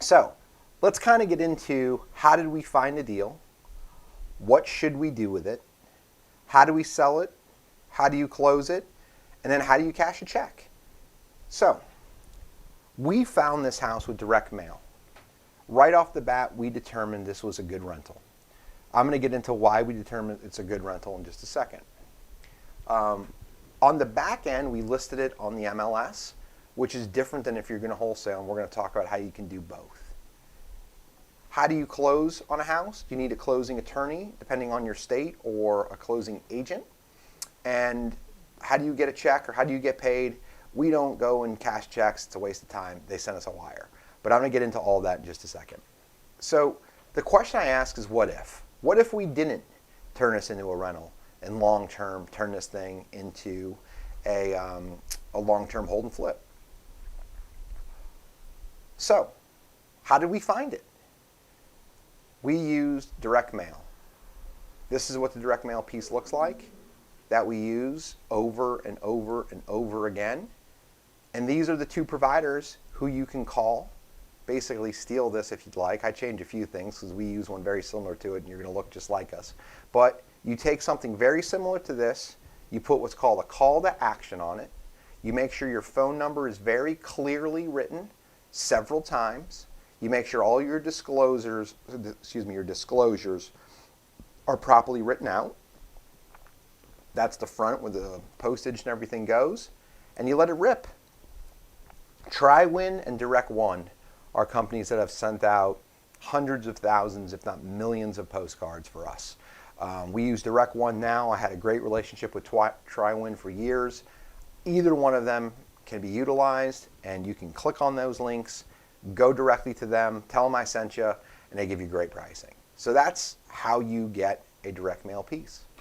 So let's kind of get into how did we find a deal? What should we do with it? How do we sell it? How do you close it? And then how do you cash a check? So we found this house with direct mail. Right off the bat, we determined this was a good rental. I'm going to get into why we determined it's a good rental in just a second. On the back end, we listed it on the MLS, which is different than if you're going to wholesale, and we're going to talk about how you can do both. How do you close on a house? Do you need a closing attorney, depending on your state, or a closing agent? And how do you get a check, or how do you get paid? We don't go and cash checks. It's a waste of time. They send us a wire. But I'm going to get into all that in just a second. So the question I ask is, what if? What if we didn't turn this into a rental and long-term turn this thing into a long-term hold and flip? So how did we find it? We used direct mail. This is what the direct mail piece looks like that we use over and over and over again. And these are the two providers who you can call. Basically steal this if you'd like. I change a few things because we use one very similar to it and you're going to look just like us. But you take something very similar to this, you put what's called a call to action on it. You make sure your phone number is very clearly written several times. You make sure all your disclosures are properly written out. That's the front where the postage and everything goes. And you let it rip. TryWin and Direct One are companies that have sent out hundreds of thousands, if not millions of postcards for us. We use Direct One now. I had a great relationship with TryWin for years. Either one of them can be utilized, and you can click on those links, go directly to them, tell them I sent you, and they give you great pricing. So that's how you get a direct mail piece.